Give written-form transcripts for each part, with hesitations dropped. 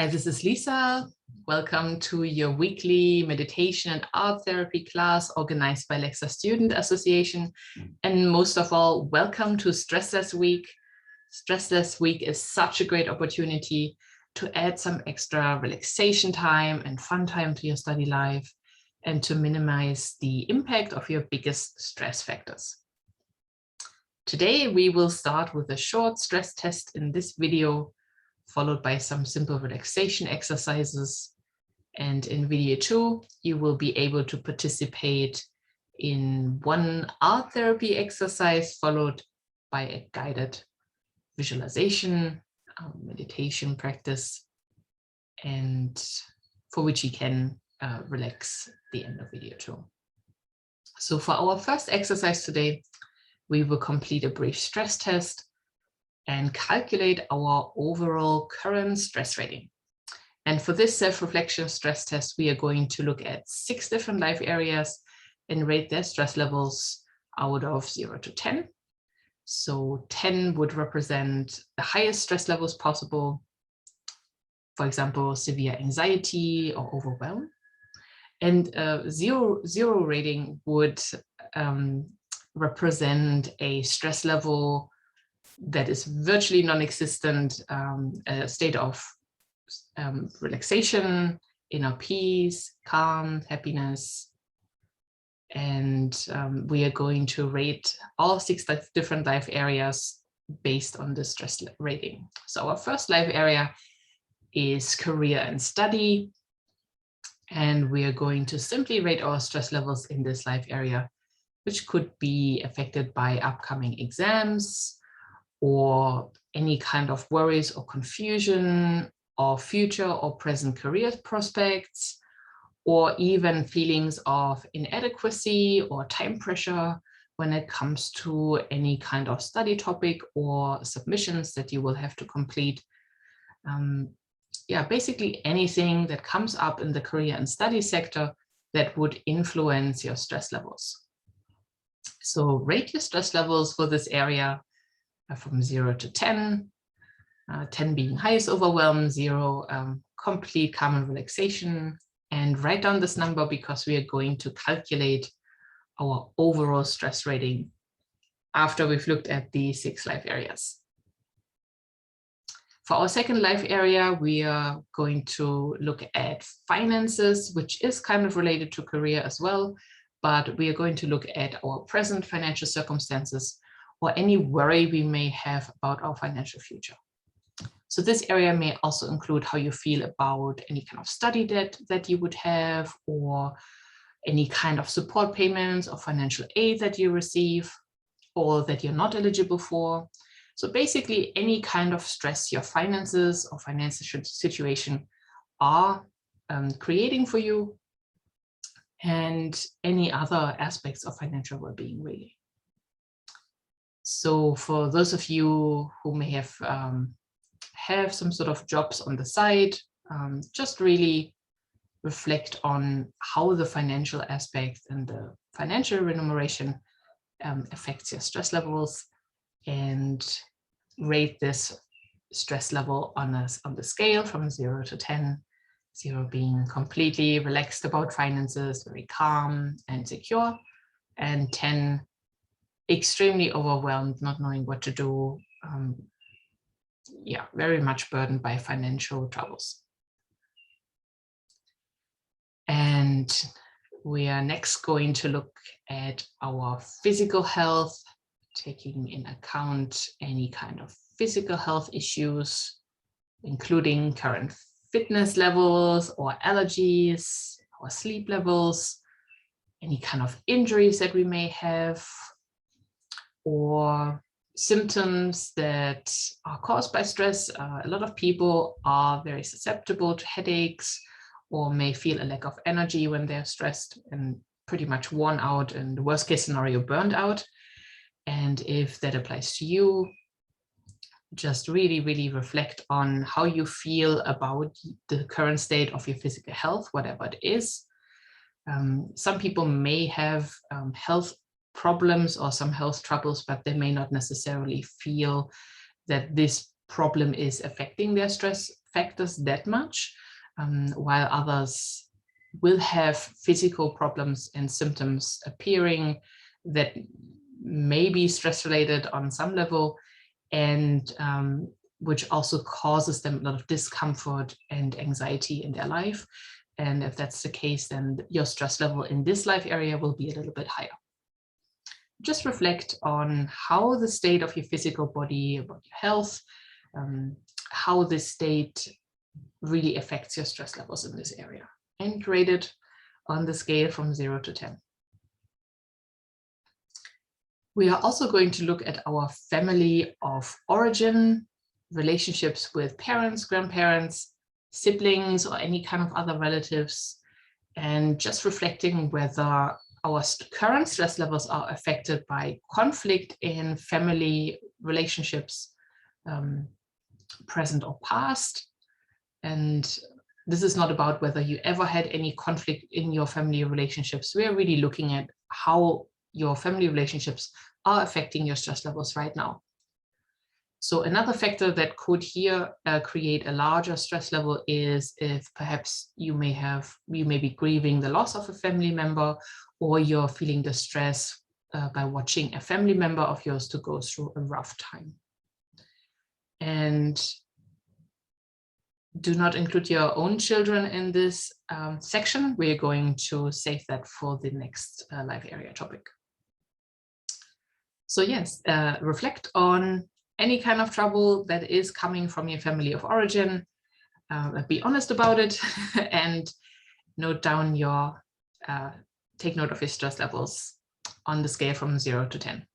Hi, this is Lisa. Welcome to your weekly meditation and art therapy class organized by LEXSA Student Association. And most of all, welcome to Stressless Week. Stressless Week is such a great opportunity to add some extra relaxation time and fun time to your study life and to minimize the impact of your biggest stress factors. Today, we will start with a short stress test in this video, followed by some simple relaxation exercises. And in video 2, you will be able to participate in one art therapy exercise, followed by a guided visualization, meditation practice, and for which you can relax at the end of video 2. So for our first exercise today, we will complete a brief stress test and calculate our overall current stress rating. And for this self-reflection stress test, we are going to look at 6 different life areas and rate their stress levels out of 0 to 10. So 10 would represent the highest stress levels possible, for example, severe anxiety or overwhelm. And zero rating would represent a stress level that is virtually non-existent, a state of relaxation, inner peace, calm, happiness. And we are going to rate all 6 different life areas based on the stress rating. So our first life area is career and study. And we are going to simply rate our stress levels in this life area, which could be affected by upcoming exams, or any kind of worries or confusion, or future or present career prospects, or even feelings of inadequacy or time pressure when it comes to any kind of study topic or submissions that you will have to complete. Basically anything that comes up in the career and study sector that would influence your stress levels. So rate your stress levels for this area from 0 to 10, 10 being highest overwhelm, 0 complete calm and relaxation, and write down this number because we are going to calculate our overall stress rating after we've looked at the 6 life areas. For our second life area, we are going to look at finances, which is kind of related to career as well, but we are going to look at our present financial circumstances or any worry we may have about our financial future. So this area may also include how you feel about any kind of study debt that you would have, or any kind of support payments or financial aid that you receive or that you're not eligible for. So basically any kind of stress your finances or financial situation are creating for you, and any other aspects of financial well-being really. So for those of you who may have some sort of jobs on the side, just really reflect on how the financial aspect and the financial remuneration affects your stress levels, and rate this stress level on the scale from 0 to 10, 0 being completely relaxed about finances, very calm and secure, and 10 extremely overwhelmed, not knowing what to do, very much burdened by financial troubles. And we are next going to look at our physical health, taking in account any kind of physical health issues, including current fitness levels or allergies, or sleep levels, any kind of injuries that we may have, or symptoms that are caused by stress. A lot of people are very susceptible to headaches, or may feel a lack of energy when they're stressed and pretty much worn out, and the worst case scenario, burned out. And if that applies to you, just really reflect on how you feel about the current state of your physical health, whatever it is. Some people may have health problems or some health troubles, but they may not necessarily feel that this problem is affecting their stress factors that much, while others will have physical problems and symptoms appearing that may be stress-related on some level, and which also causes them a lot of discomfort and anxiety in their life. And if that's the case, then your stress level in this life area will be a little bit higher. Just reflect on how the state of your physical body, about your health, how this state really affects your stress levels in this area, and rate it on the scale from 0 to 10. We are also going to look at our family of origin, relationships with parents, grandparents, siblings, or any kind of other relatives, and just reflecting whether our current stress levels are affected by conflict in family relationships, present or past. And this is not about whether you ever had any conflict in your family relationships. We're really looking at how your family relationships are affecting your stress levels right now. So another factor that could here create a larger stress level is if perhaps you may be grieving the loss of a family member, or you're feeling the stress by watching a family member of yours to go through a rough time. And do not include your own children in this section. We're going to save that for the next life area topic. So yes, reflect on any kind of trouble that is coming from your family of origin. Be honest about it and note down your, take note of your stress levels on the scale from 0 to 10.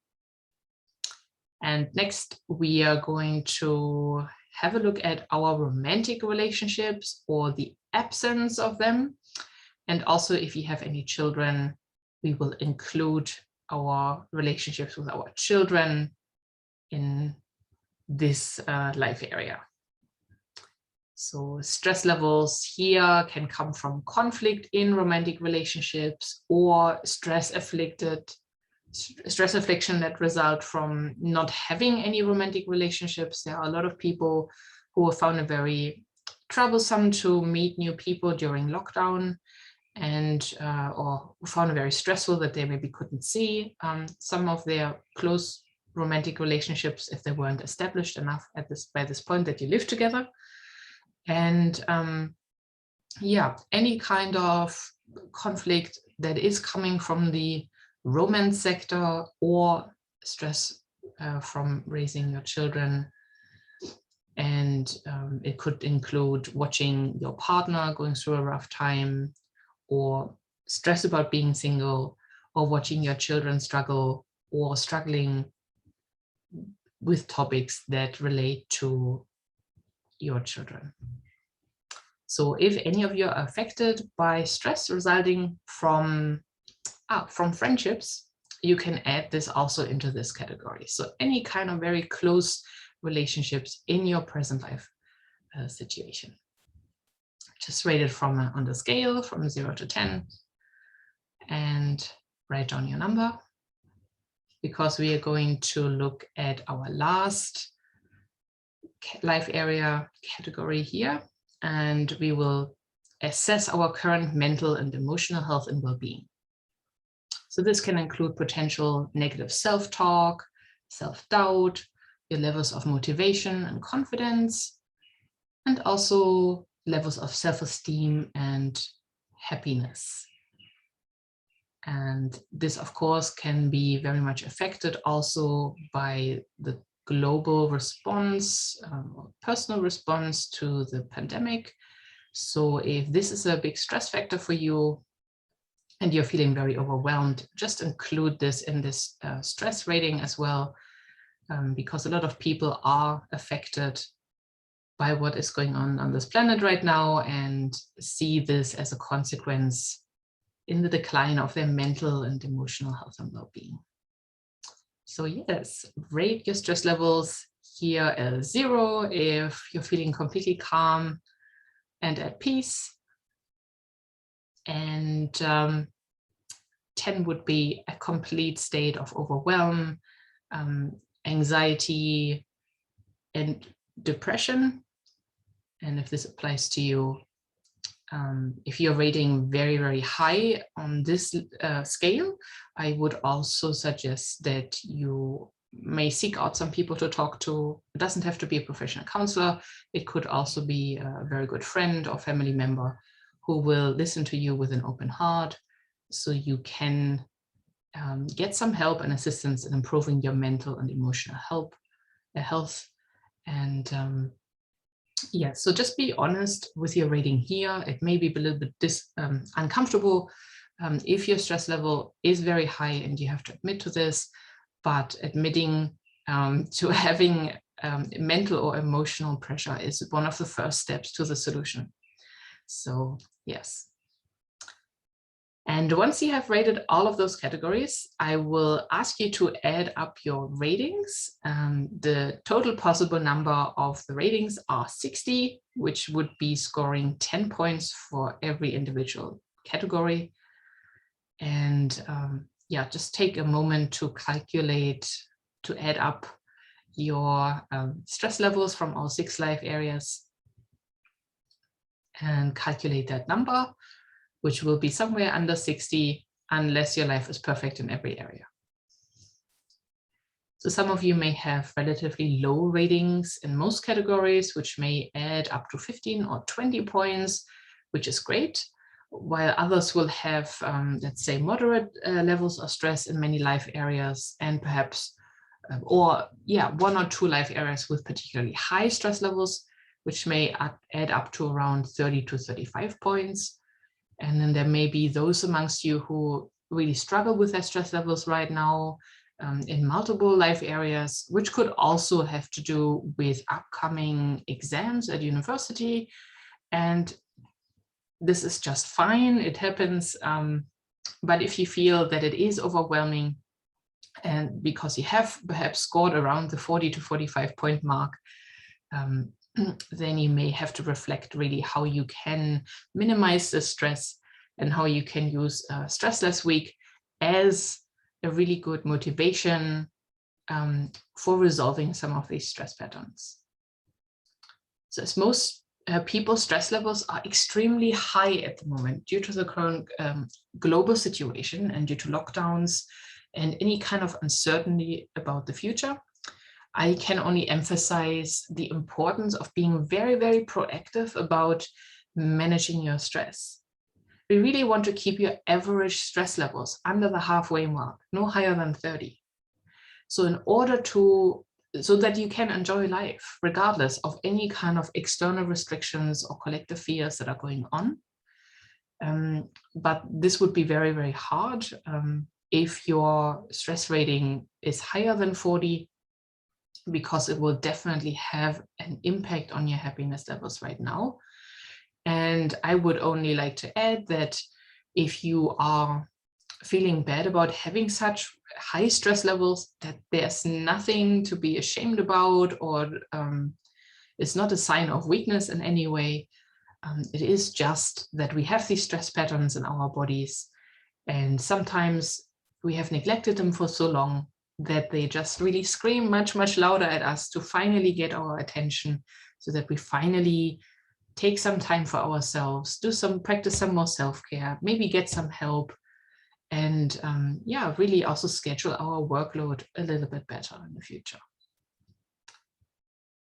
And next, we are going to have a look at our romantic relationships or the absence of them. And also, if you have any children, we will include our relationships with our children in this life area. So stress levels here can come from conflict in romantic relationships, or stress affliction that result from not having any romantic relationships. There are a lot of people who have found it very troublesome to meet new people during lockdown, and or found it very stressful that they maybe couldn't see some of their close romantic relationships if they weren't established enough by this point that you live together. And yeah, any kind of conflict that is coming from the romance sector, or stress from raising your children. And it could include watching your partner going through a rough time, or stress about being single, or watching your children struggle, or struggling with topics that relate to your children. So if any of you are affected by stress resulting from friendships, you can add this also into this category. So any kind of very close relationships in your present life situation. Just rate it from on the scale from 0 to 10 and write down your number, because we are going to look at our last life area category here, and we will assess our current mental and emotional health and well-being. So this can include potential negative self-talk, self-doubt, your levels of motivation and confidence, and also levels of self-esteem and happiness. And this, of course, can be very much affected also by the global response, or personal response to the pandemic. So if this is a big stress factor for you and you're feeling very overwhelmed, just include this in this stress rating as well, because a lot of people are affected by what is going on this planet right now, and see this as a consequence in the decline of their mental and emotional health and well-being. So yes, rate your stress levels here as 0 if you're feeling completely calm and at peace, and 10 would be a complete state of overwhelm, anxiety, and depression. And if this applies to you, if you're rating very, very high on this scale, I would also suggest that you may seek out some people to talk to. It doesn't have to be a professional counselor. It could also be a very good friend or family member who will listen to you with an open heart, so you can get some help and assistance in improving your mental and emotional health. And yeah, so just be honest with your rating here. It may be a little bit uncomfortable if your stress level is very high and you have to admit to this, but admitting to having mental or emotional pressure is one of the first steps to the solution. So yes. And once you have rated all of those categories, I will ask you to add up your ratings. The total possible number of the ratings are 60, which would be scoring 10 points for every individual category. And yeah, just take a moment to calculate, to add up your stress levels from all 6 life areas and calculate that number, which will be somewhere under 60, unless your life is perfect in every area. So some of you may have relatively low ratings in most categories, which may add up to 15 or 20 points, which is great, while others will have, let's say, moderate levels of stress in many life areas, and perhaps, or yeah, 1 or 2 life areas with particularly high stress levels, which may add up to around 30 to 35 points. And then there may be those amongst you who really struggle with their stress levels right now in multiple life areas, which could also have to do with upcoming exams at university. And this is just fine, it happens. But if you feel that it is overwhelming, and because you have perhaps scored around the 40 to 45 point mark, then you may have to reflect really how you can minimize the stress and how you can use Stressless Week as a really good motivation for resolving some of these stress patterns. So as most people's stress levels are extremely high at the moment due to the current global situation and due to lockdowns and any kind of uncertainty about the future, I can only emphasize the importance of being very, very proactive about managing your stress. We really want to keep your average stress levels under the halfway mark, no higher than 30. So in order to, so that you can enjoy life, regardless of any kind of external restrictions or collective fears that are going on. But this would be very, very hard if your stress rating is higher than 40, because it will definitely have an impact on your happiness levels right now. And I would only like to add that if you are feeling bad about having such high stress levels, that there's nothing to be ashamed about, or it's not a sign of weakness in any way. It is just that we have these stress patterns in our bodies, and sometimes we have neglected them for so long that they just really scream much, much louder at us to finally get our attention, so that we finally take some time for ourselves, practice some more self-care, maybe get some help, and yeah, really also schedule our workload a little bit better in the future.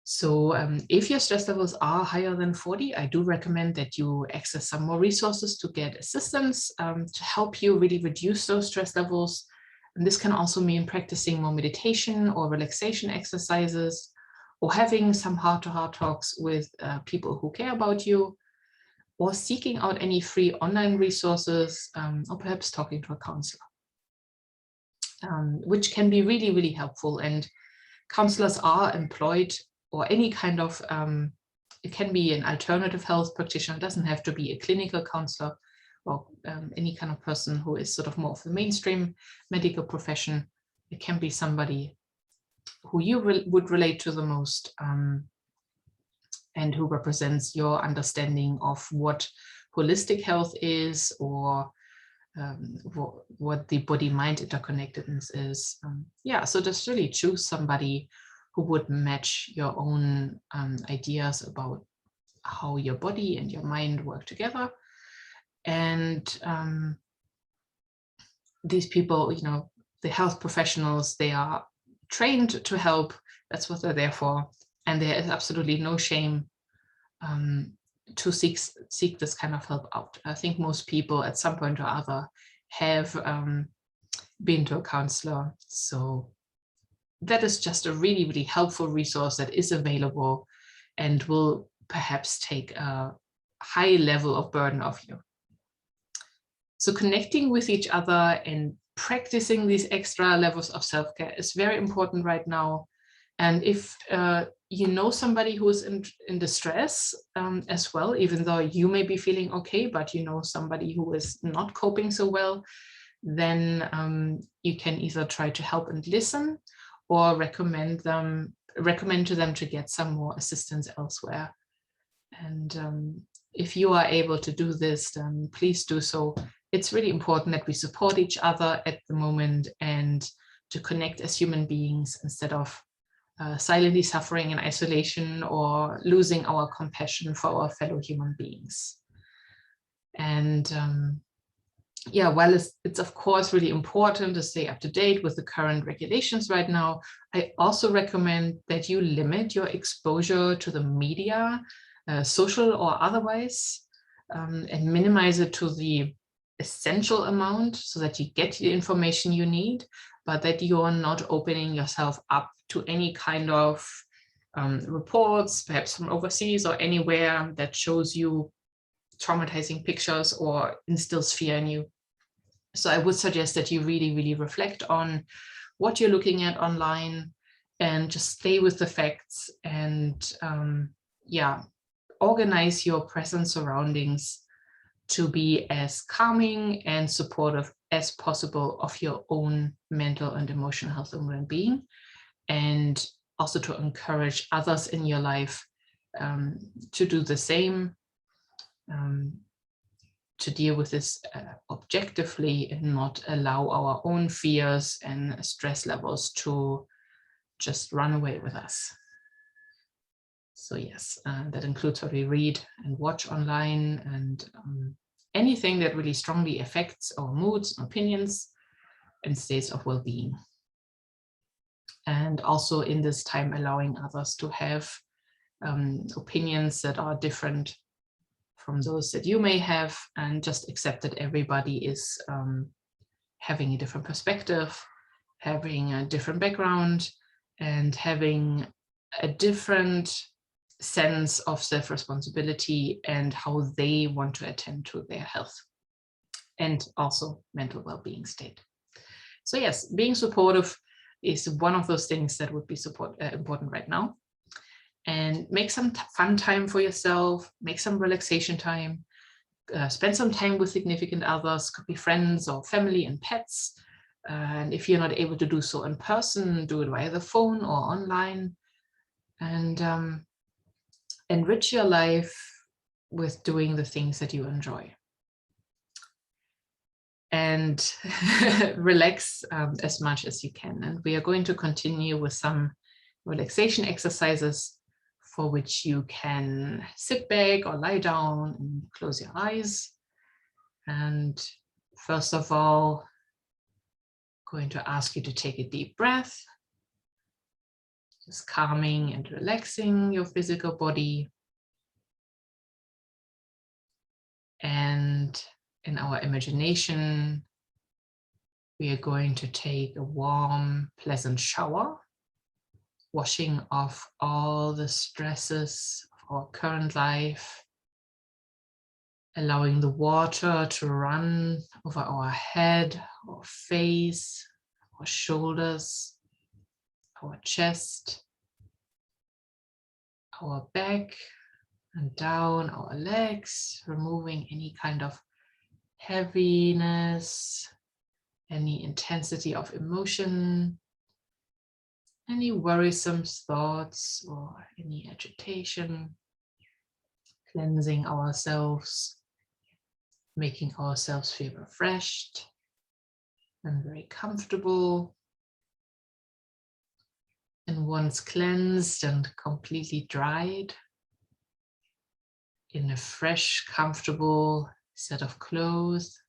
So if your stress levels are higher than 40, I do recommend that you access some more resources to get assistance to help you really reduce those stress levels. And this can also mean practicing more meditation or relaxation exercises, or having some heart-to-heart talks with people who care about you, or seeking out any free online resources, or perhaps talking to a counselor, which can be really, really helpful. And counselors are employed, or any kind of, it can be an alternative health practitioner, it doesn't have to be a clinical counselor, or any kind of person who is sort of more of the mainstream medical profession. It can be somebody who you would relate to the most, and who represents your understanding of what holistic health is, or what the body-mind interconnectedness is. Yeah, so just really choose somebody who would match your own ideas about how your body and your mind work together. And these people, you know, the health professionals, they are trained to help. That's what they're there for. And there is absolutely no shame to seek this kind of help out. I think most people at some point or other have been to a counselor. So that is just a really, really helpful resource that is available and will perhaps take a high level of burden off you. So connecting with each other and practicing these extra levels of self-care is very important right now. And if you know somebody who is in distress as well, even though you may be feeling okay, but you know somebody who is not coping so well, then you can either try to help and listen, or recommend to them to get some more assistance elsewhere. And if you are able to do this, then please do so. It's really important that we support each other at the moment and to connect as human beings instead of silently suffering in isolation or losing our compassion for our fellow human beings. And yeah, while it's of course really important to stay up to date with the current regulations right now, I also recommend that you limit your exposure to the media, social or otherwise, and minimize it to the essential amount so that you get the information you need, but that you are not opening yourself up to any kind of reports, perhaps from overseas or anywhere, that shows you traumatizing pictures or instills fear in you. So I would suggest that you really, really reflect on what you're looking at online and just stay with the facts and yeah, organize your present surroundings to be as calming and supportive as possible of your own mental and emotional health and well-being, and also to encourage others in your life to do the same, to deal with this objectively and not allow our own fears and stress levels to just run away with us. So yes, that includes what we read and watch online and anything that really strongly affects our moods, opinions, and states of well-being. And also in this time, allowing others to have opinions that are different from those that you may have, and just accept that everybody is having a different perspective, having a different background, and having a different sense of self-responsibility and how they want to attend to their health and also mental well-being state. So yes, being supportive is one of those things that would be important right now. And make some fun time for yourself, make some relaxation time, spend some time with significant others, could be friends or family and pets. And if you're not able to do so in person, do it via the phone or online. And enrich your life with doing the things that you enjoy. And relax as much as you can. And we are going to continue with some relaxation exercises for which you can sit back or lie down and close your eyes. And first of all, I'm going to ask you to take a deep breath, just calming and relaxing your physical body. And in our imagination, we are going to take a warm, pleasant shower, washing off all the stresses of our current life, allowing the water to run over our head, our face, our shoulders, our chest, our back, and down our legs, removing any kind of heaviness, any intensity of emotion, any worrisome thoughts or any agitation, cleansing ourselves, making ourselves feel refreshed and very comfortable. And once cleansed and completely dried, in a fresh, comfortable set of clothes.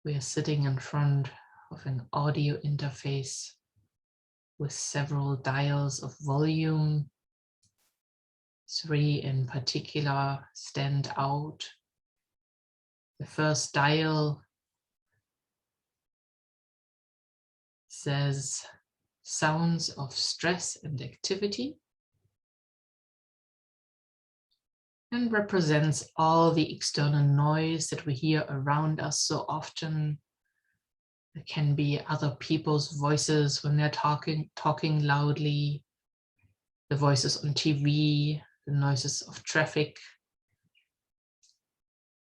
We are sitting in front of an audio interface with several dials of volume. 3 in particular stand out. The first dial says sounds of stress and activity, and represents all the external noise that we hear around us so often. It can be other people's voices when they're talking loudly, the voices on TV, the noises of traffic,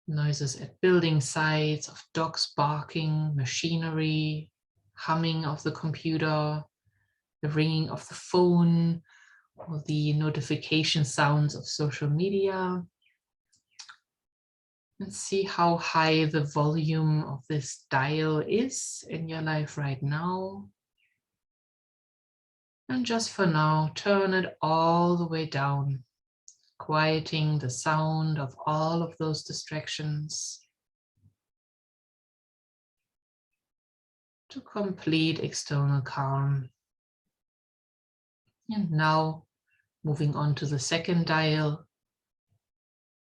noises at building sites, of dogs barking, machinery, humming of the computer, the ringing of the phone, or the notification sounds of social media. And see how high the volume of this dial is in your life right now. And just for now, turn it all the way down, quieting the sound of all of those distractions to complete external calm. And now, moving on to the second dial,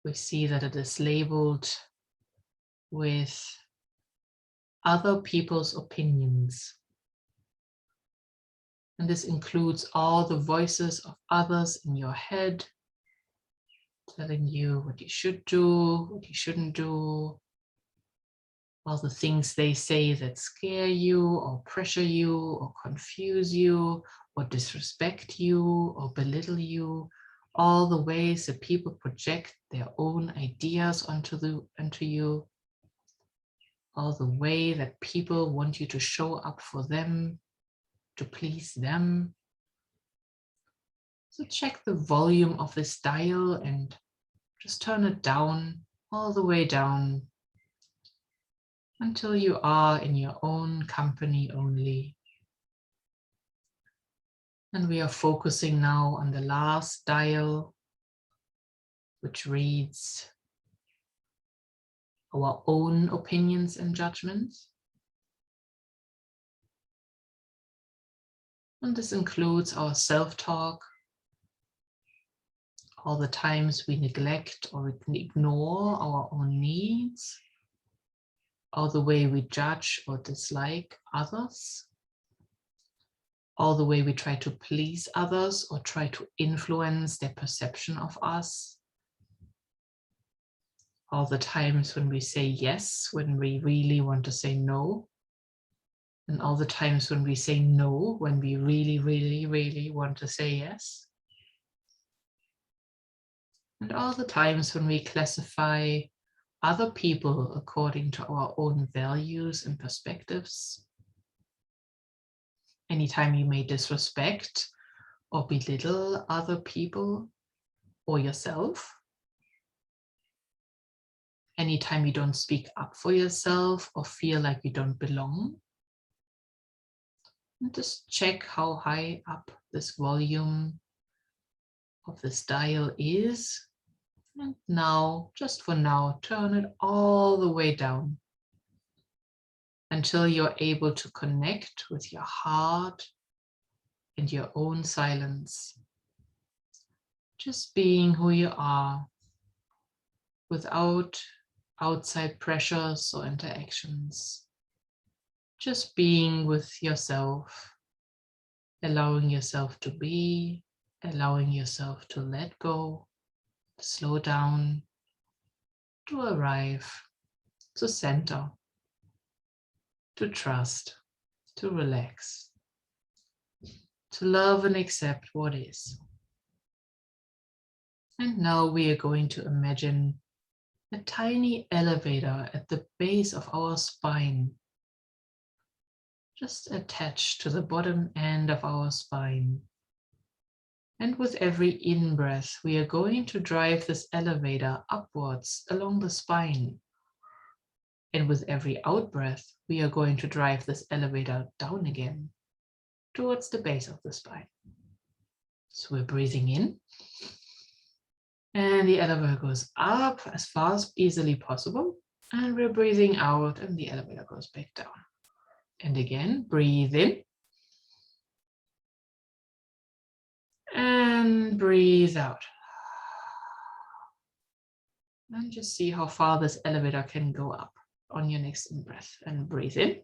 we see that it is labeled with other people's opinions. And this includes all the voices of others in your head, telling you what you should do, what you shouldn't do, all the things they say that scare you or pressure you or confuse you or disrespect you or belittle you, all the ways that people project their own ideas onto you, all the way that people want you to show up for them, to please them. So check the volume of this dial and just turn it down, all the way down, until you are in your own company only. And we are focusing now on the last dial, which reads our own opinions and judgments. And this includes our self-talk, all the times we neglect or ignore our own needs, all the way we judge or dislike others, all the way we try to please others or try to influence their perception of us, all the times when we say yes when we really want to say no, and all the times when we say no when we really, really, really want to say yes, and all the times when we classify other people according to our own values and perspectives. Anytime you may disrespect or belittle other people or yourself. Anytime you don't speak up for yourself or feel like you don't belong. And just check how high up this volume of this dial is. And now, just for now, turn it all the way down until you're able to connect with your heart and your own silence. Just being who you are without outside pressures or interactions. Just being with yourself, allowing yourself to be, allowing yourself to let go, to slow down, to arrive, to center, to trust, to relax, to love and accept what is. And now we are going to imagine a tiny elevator at the base of our spine, just attached to the bottom end of our spine. And with every in-breath, we are going to drive this elevator upwards along the spine. And with every out-breath, we are going to drive this elevator down again towards the base of the spine. So we're breathing in And the elevator goes up as fast as easily possible. And we're breathing out and the elevator goes back down. And again, breathe in. And breathe out. And just see how far this elevator can go up on your next in-breath. And breathe in.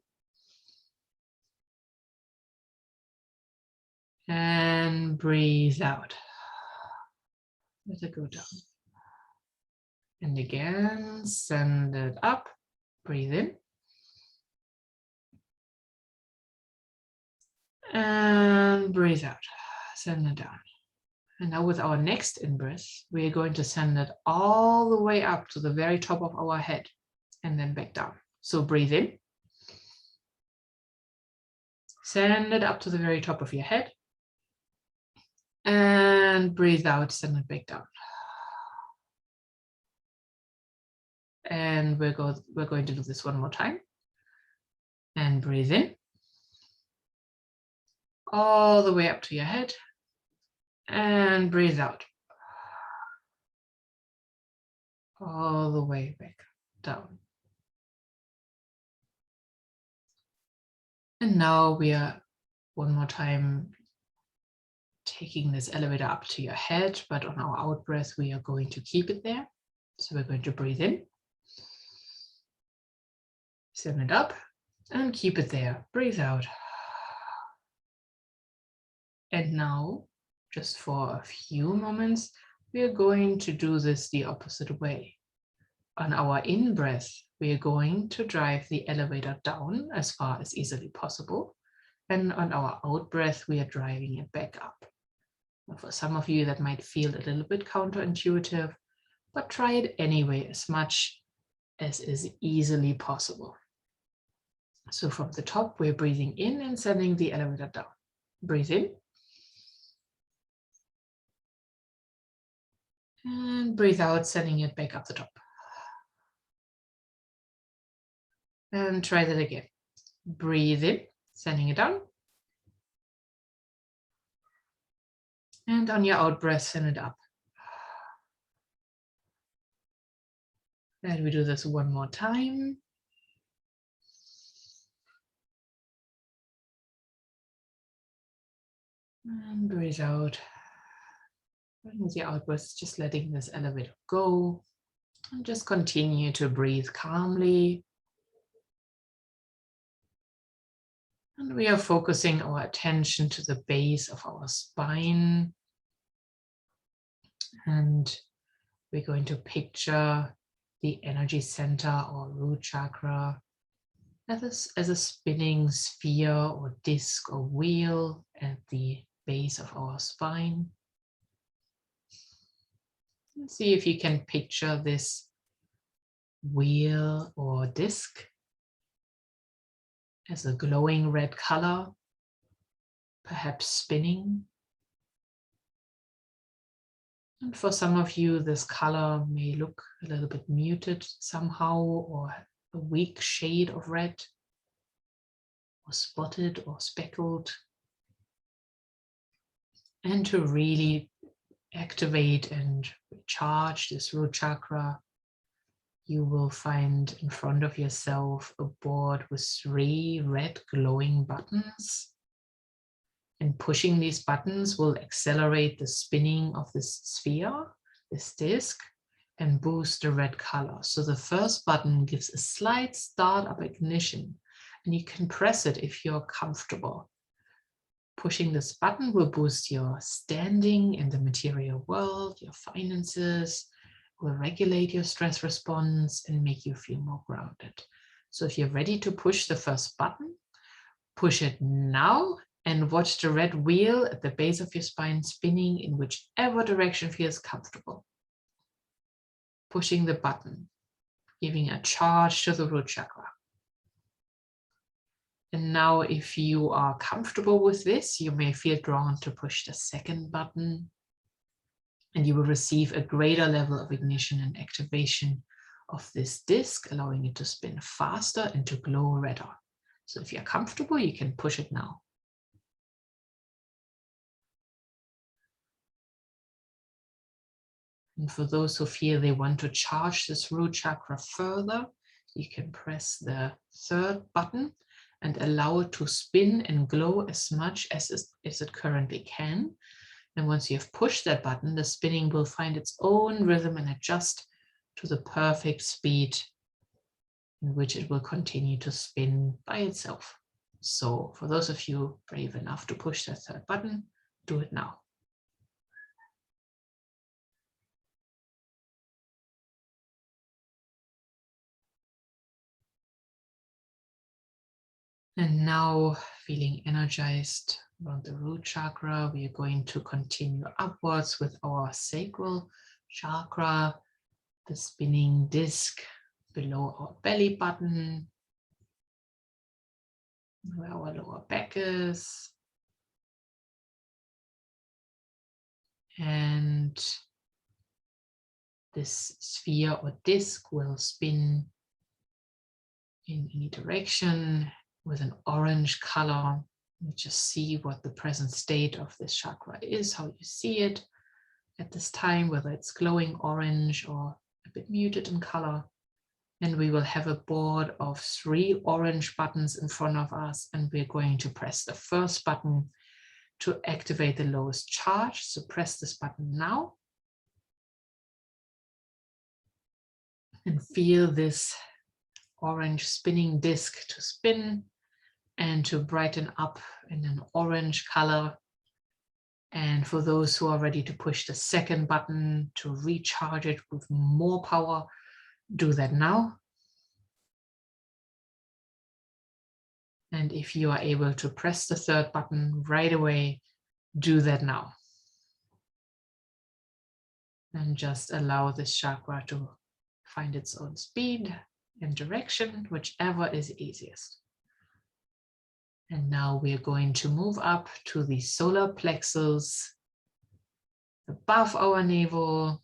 And breathe out. Let it go down. And again, send it up. Breathe in. And breathe out. Send it down. And now with our next in-breath, we are going to send it all the way up to the very top of our head and then back down. So breathe in. Send it up to the very top of your head. And breathe out, send it back down. And we're going to do this one more time. And breathe in. All the way up to your head. And breathe out. All the way back down. And now we are one more time taking this elevator up to your head, but on our out breath, we are going to keep it there. So we're going to breathe in, send it up, and keep it there. Breathe out. And now, just for a few moments, we are going to do this the opposite way. On our in-breath, we are going to drive the elevator down as far as easily possible. And on our out-breath, we are driving it back up. For some of you, that might feel a little bit counterintuitive, but try it anyway, as much as is easily possible. So from the top, we're breathing in and sending the elevator down. Breathe in. And breathe out, sending it back up the top. And try that again. Breathe in, sending it down. And on your out breath, send it up. And we do this one more time. And breathe out. And with your out breath, just letting this elevator go. And just continue to breathe calmly. And we are focusing our attention to the base of our spine. And we're going to picture the energy center or root chakra as a spinning sphere or disc or wheel at the base of our spine. And see if you can picture this wheel or disc as a glowing red color, perhaps spinning. And for some of you, this color may look a little bit muted somehow, or a weak shade of red, or spotted or speckled. And to really activate and recharge this root chakra, you will find in front of yourself a board with 3 red glowing buttons. And pushing these buttons will accelerate the spinning of this sphere, this disc, and boost the red color. So the first button gives a slight start-up ignition, and you can press it if you're comfortable. Pushing this button will boost your standing in the material world, your finances, will regulate your stress response and make you feel more grounded. So if you're ready to push the first button, push it now and watch the red wheel at the base of your spine spinning in whichever direction feels comfortable. Pushing the button, giving a charge to the root chakra. And now if you are comfortable with this, you may feel drawn to push the second button, and you will receive a greater level of ignition and activation of this disc, allowing it to spin faster and to glow redder. So if you're comfortable, you can push it now. And for those who feel they want to charge this root chakra further, you can press the third button and allow it to spin and glow as much as it currently can. And once you have pushed that button, the spinning will find its own rhythm and adjust to the perfect speed in which it will continue to spin by itself. So for those of you brave enough to push that third button, do it now. And now, feeling energized around the root chakra, we are going to continue upwards with our sacral chakra, the spinning disc below our belly button, where our lower back is. And this sphere or disc will spin in any direction with an orange color. You just see what the present state of this chakra is, how you see it at this time, whether it's glowing orange or a bit muted in color. And we will have a board of 3 orange buttons in front of us, and we're going to press the first button to activate the lowest charge. So press this button now and feel this orange spinning disc to spin and to brighten up in an orange color. And for those who are ready to push the second button to recharge it with more power, do that now. And if you are able to press the third button right away, do that now. And just allow this chakra to find its own speed and direction, whichever is easiest. And now we are going to move up to the solar plexus, above our navel,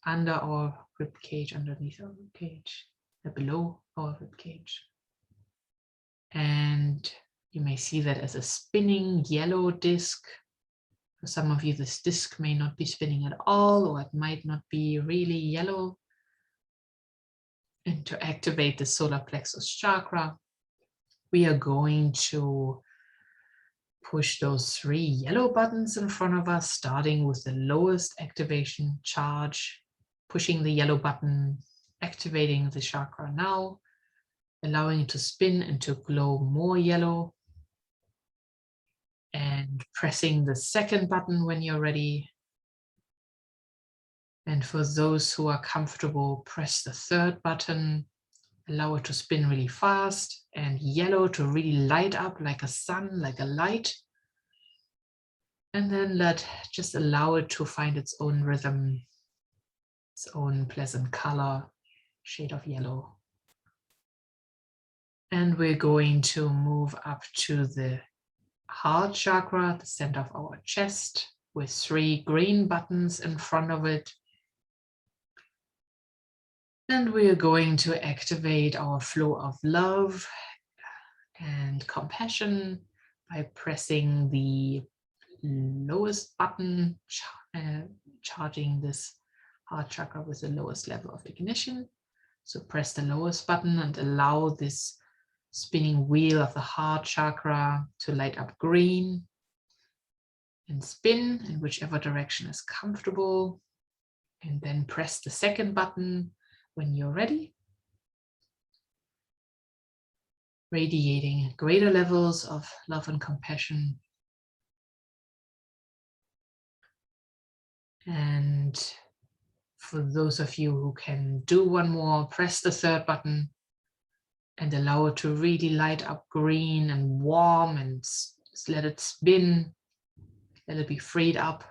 under our rib cage, underneath our rib cage, below our rib cage. And you may see that as a spinning yellow disc. For some of you, this disc may not be spinning at all, or it might not be really yellow. And to activate the solar plexus chakra, we are going to push those 3 yellow buttons in front of us, starting with the lowest activation charge, pushing the yellow button, activating the chakra now, allowing it to spin and to glow more yellow, and pressing the second button when you're ready. And for those who are comfortable, press the third button, allow it to spin really fast, and yellow to really light up like a sun, like a light. And then just allow it to find its own rhythm, its own pleasant color, shade of yellow. And we're going to move up to the heart chakra, the center of our chest, with 3 green buttons in front of it. And we are going to activate our flow of love and compassion by pressing the lowest button, charging this heart chakra with the lowest level of ignition. So press the lowest button and allow this spinning wheel of the heart chakra to light up green and spin in whichever direction is comfortable. And then press the second button when you're ready, radiating greater levels of love and compassion. And for those of you who can do one more, press the third button and allow it to really light up green and warm, and just let it spin, let it be freed up.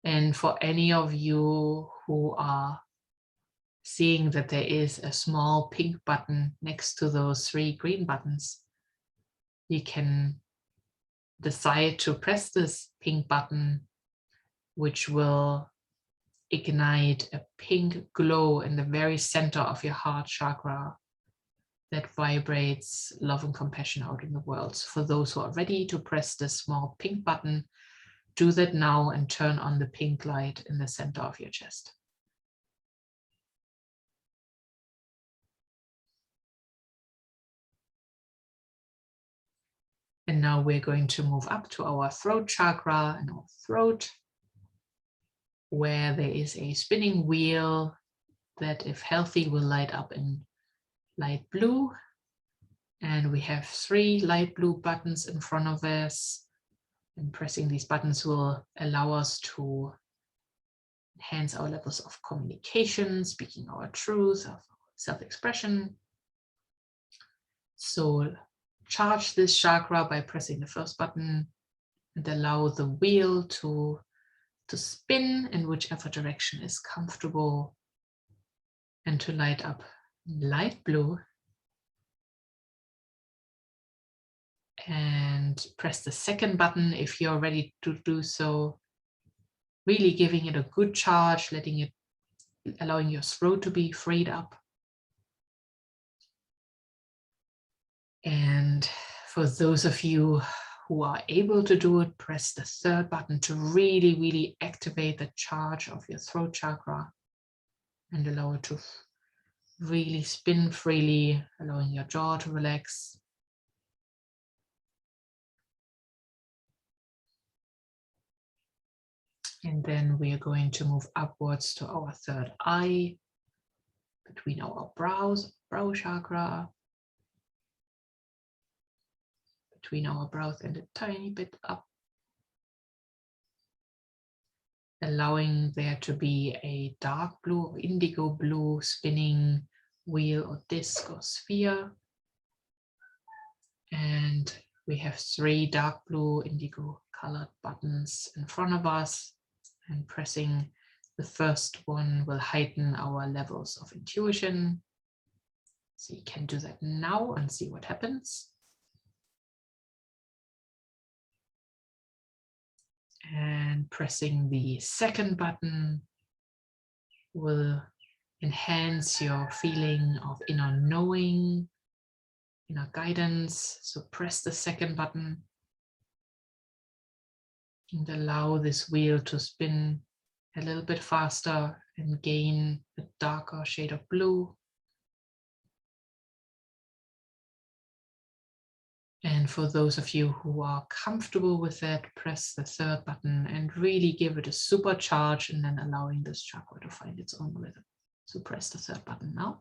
And for any of you who are seeing that there is a small pink button next to those 3 green buttons, you can decide to press this pink button, which will ignite a pink glow in the very center of your heart chakra that vibrates love and compassion out in the world. So for those who are ready to press this small pink button, do that now and turn on the pink light in the center of your chest. And now we're going to move up to our throat chakra and our throat, where there is a spinning wheel that, if healthy, will light up in light blue. And we have 3 light blue buttons in front of us. And pressing these buttons will allow us to enhance our levels of communication, speaking our truth, of self-expression. So charge this chakra by pressing the first button and allow the wheel to spin in whichever direction is comfortable and to light up light blue. And press the second button if you're ready to do so, really giving it a good charge, allowing your throat to be freed up. And for those of you who are able to do it, press the third button to really, really activate the charge of your throat chakra and allow it to really spin freely, allowing your jaw to relax. And then we are going to move upwards to our third eye, between our brows, brow chakra, between our brows and a tiny bit up, allowing there to be a dark blue or indigo blue spinning wheel or disc or sphere. And we have 3 dark blue indigo colored buttons in front of us, and pressing the first one will heighten our levels of intuition. So you can do that now and see what happens. And pressing the second button will enhance your feeling of inner knowing, inner guidance. So press the second button and allow this wheel to spin a little bit faster and gain a darker shade of blue. And for those of you who are comfortable with that, press the third button and really give it a supercharge, and then allowing this chakra to find its own rhythm. So press the third button now.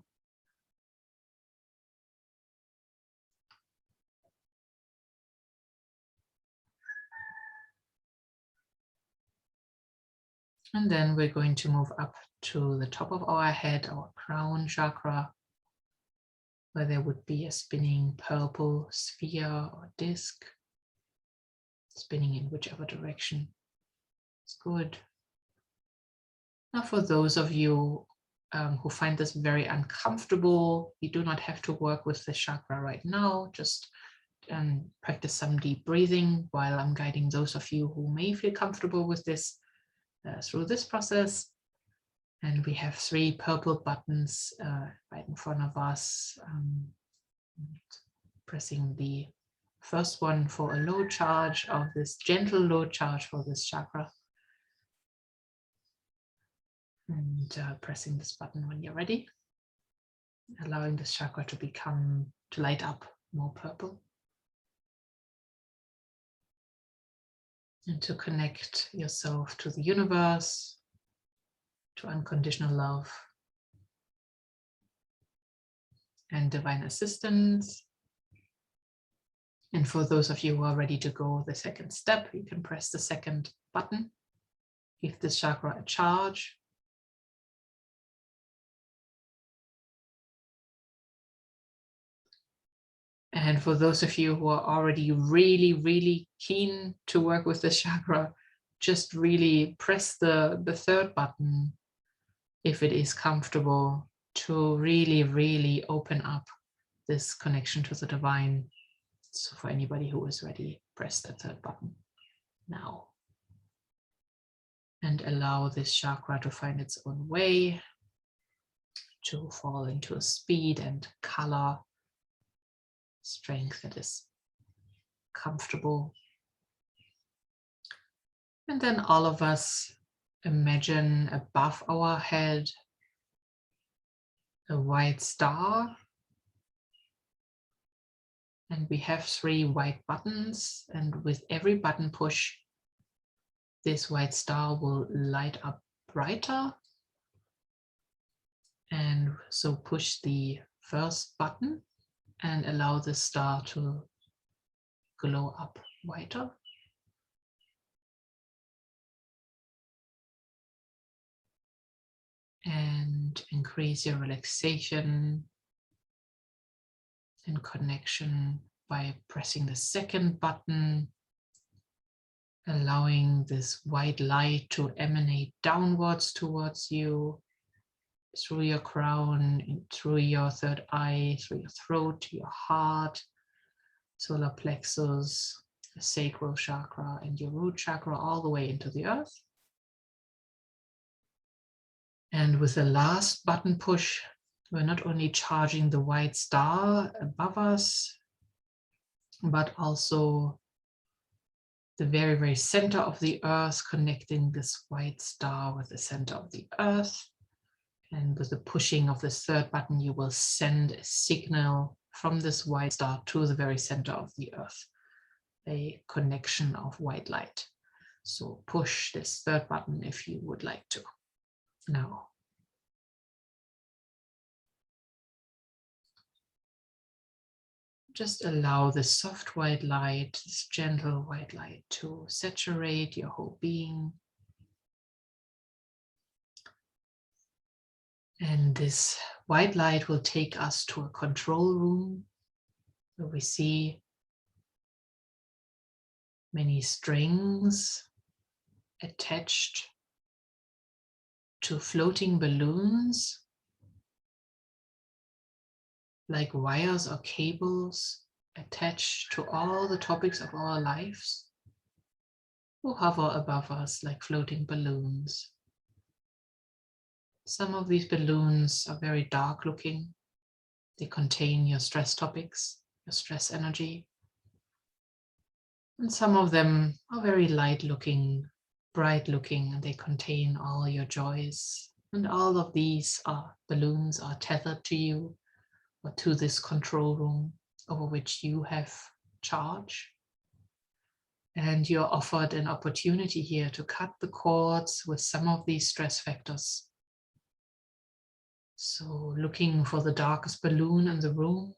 And then we're going to move up to the top of our head, our crown chakra, where there would be a spinning purple sphere or disc, spinning in whichever direction is good. Now, for those of you who find this very uncomfortable, you do not have to work with the chakra right now. Just practice some deep breathing while I'm guiding those of you who may feel comfortable with this through this process. And we have 3 purple buttons right in front of us. Pressing the first one for a low charge of this gentle low charge for this chakra. And pressing this button when you're ready, allowing this chakra to light up more purple. And to connect yourself to the universe, to unconditional love and divine assistance. And for those of you who are ready to go the second step, you can press the second button, give this chakra a charge. And for those of you who are already really, really keen to work with this chakra, just really press the third button if it is comfortable, to really, really open up this connection to the divine. So for anybody who is ready, press the third button now. And allow this chakra to find its own way, to fall into a speed and color, strength that is comfortable. And then all of us imagine above our head a white star. And we have 3 white buttons, and with every button push, this white star will light up brighter. And so push the first button and allow the star to glow up whiter. And increase your relaxation and connection by pressing the second button, allowing this white light to emanate downwards towards you, through your crown, through your third eye, through your throat, your heart, solar plexus, the sacral chakra, and your root chakra, all the way into the earth. And with the last button push, we're not only charging the white star above us, but also the very, very center of the earth, connecting this white star with the center of the earth. And with the pushing of this third button, you will send a signal from this white star to the very center of the earth, a connection of white light. So push this third button if you would like to. Now, just allow this soft white light, this gentle white light, to saturate your whole being. And this white light will take us to a control room where we see many strings attached to floating balloons, like wires or cables attached to all the topics of our lives, who hover above us like floating balloons. Some of these balloons are very dark looking. They contain your stress topics, your stress energy. And some of them are very light looking, bright looking, and they contain all your joys. And all of these balloons are tethered to you or to this control room over which you have charge. And you're offered an opportunity here to cut the cords with some of these stress factors. So looking for the darkest balloon in the room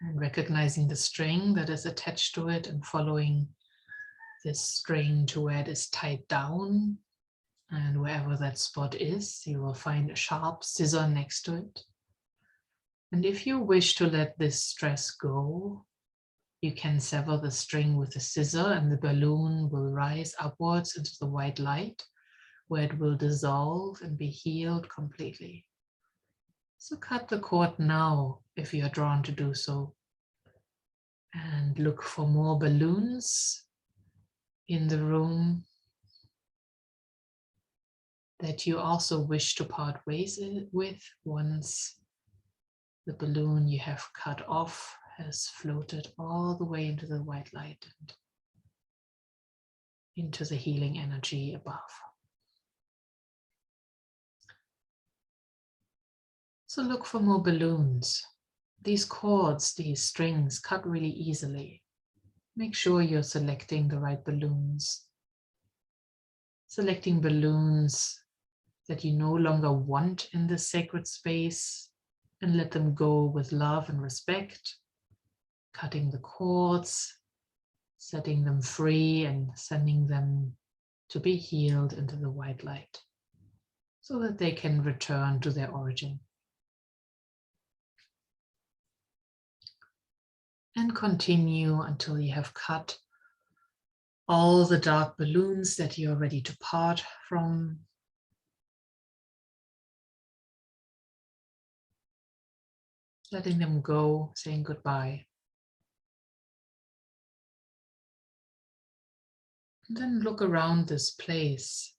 and recognizing the string that is attached to it and following this string to where it is tied down. And wherever that spot is, you will find a sharp scissor next to it. And if you wish to let this stress go, you can sever the string with a scissor and the balloon will rise upwards into the white light, where it will dissolve and be healed completely. So cut the cord now if you are drawn to do so. And look for more balloons in the room that you also wish to part ways with once the balloon you have cut off has floated all the way into the white light and into the healing energy above. So look for more balloons. These cords, these strings cut really easily. Make sure you're selecting the right balloons. Selecting balloons that you no longer want in this sacred space, and let them go with love and respect. Cutting the cords, setting them free and sending them to be healed into the white light so that they can return to their origin. And continue until you have cut all the dark balloons that you're ready to part from. Letting them go, saying goodbye. And then look around this place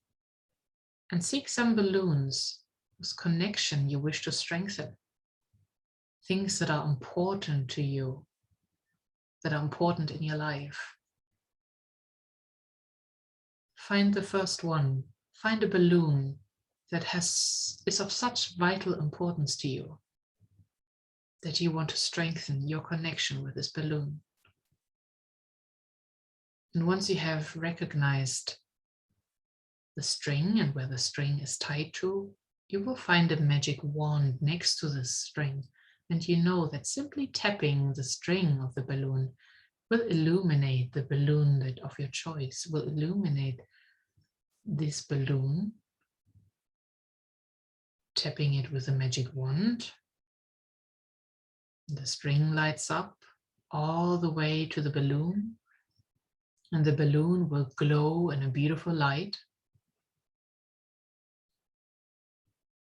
and seek some balloons whose connection you wish to strengthen. Things that are important to you, that are important in your life. Find the first one. Find a balloon that is of such vital importance to you that you want to strengthen your connection with this balloon. And once you have recognized the string and where the string is tied to, you will find a magic wand next to this string. And you know that simply tapping the string of the balloon will illuminate the balloon of your choice, will illuminate this balloon. Tapping it with a magic wand, the string lights up all the way to the balloon, and the balloon will glow in a beautiful light,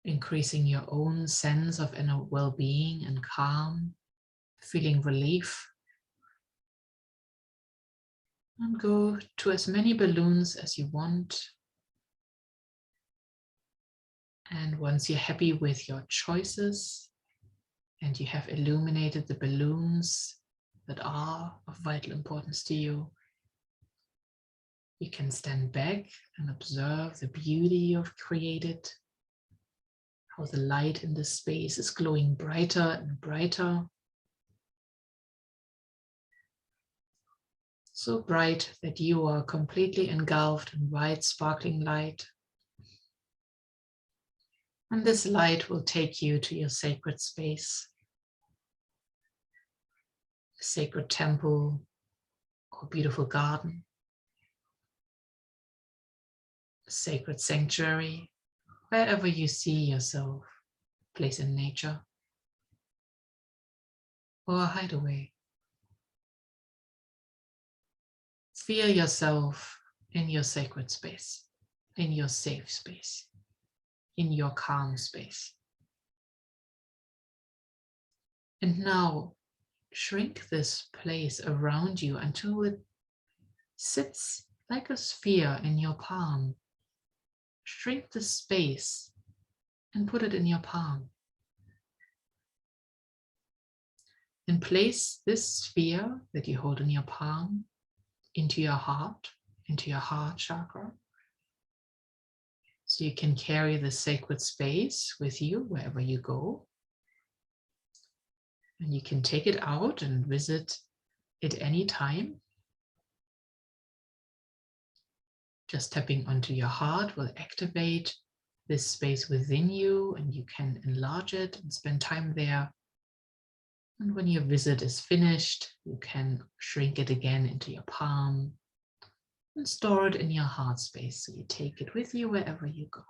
increasing your own sense of inner well-being and calm, feeling relief. And go to as many balloons as you want. And once you're happy with your choices and you have illuminated the balloons that are of vital importance to you, you can stand back and observe the beauty you've created, how the light in this space is glowing brighter and brighter. So bright that you are completely engulfed in white sparkling light. And this light will take you to your sacred space, a sacred temple or beautiful garden, a sacred sanctuary, wherever you see yourself, a place in nature or a hideaway. Feel yourself in your sacred space, in your safe space, in your calm space. And now shrink this place around you until it sits like a sphere in your palm. Shrink the space and put it in your palm. And place this sphere that you hold in your palm into your heart chakra. So you can carry the sacred space with you wherever you go. And you can take it out and visit it any time. Just tapping onto your heart will activate this space within you, and you can enlarge it and spend time there. And when your visit is finished, you can shrink it again into your palm and store it in your heart space. So you take it with you wherever you go.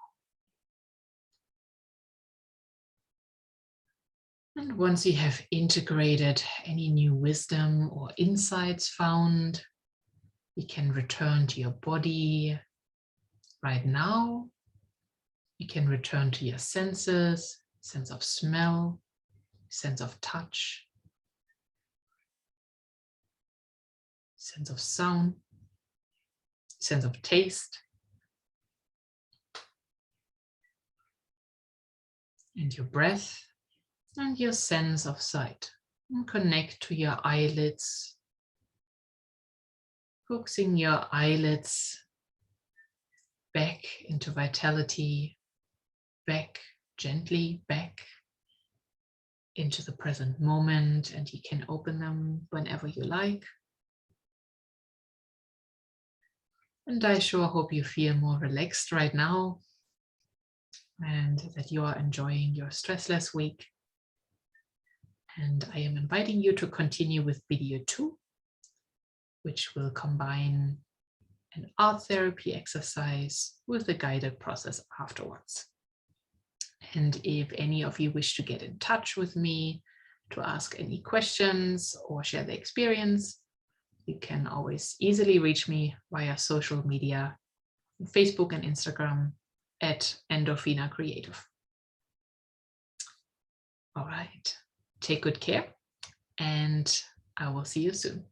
And once you have integrated any new wisdom or insights found, you can return to your body right now. You can return to your senses, sense of smell, sense of touch, sense of sound, sense of taste, and your breath, and your sense of sight. And connect to your eyelids, focusing your eyelids back into vitality, back, gently back into the present moment, and you can open them whenever you like. And I sure hope you feel more relaxed right now and that you are enjoying your stressless week. And I am inviting you to continue with video 2, which will combine an art therapy exercise with a guided process afterwards. And if any of you wish to get in touch with me to ask any questions or share the experience, you can always easily reach me via social media, Facebook and Instagram at Endorphina Creative. All right, take good care, and I will see you soon.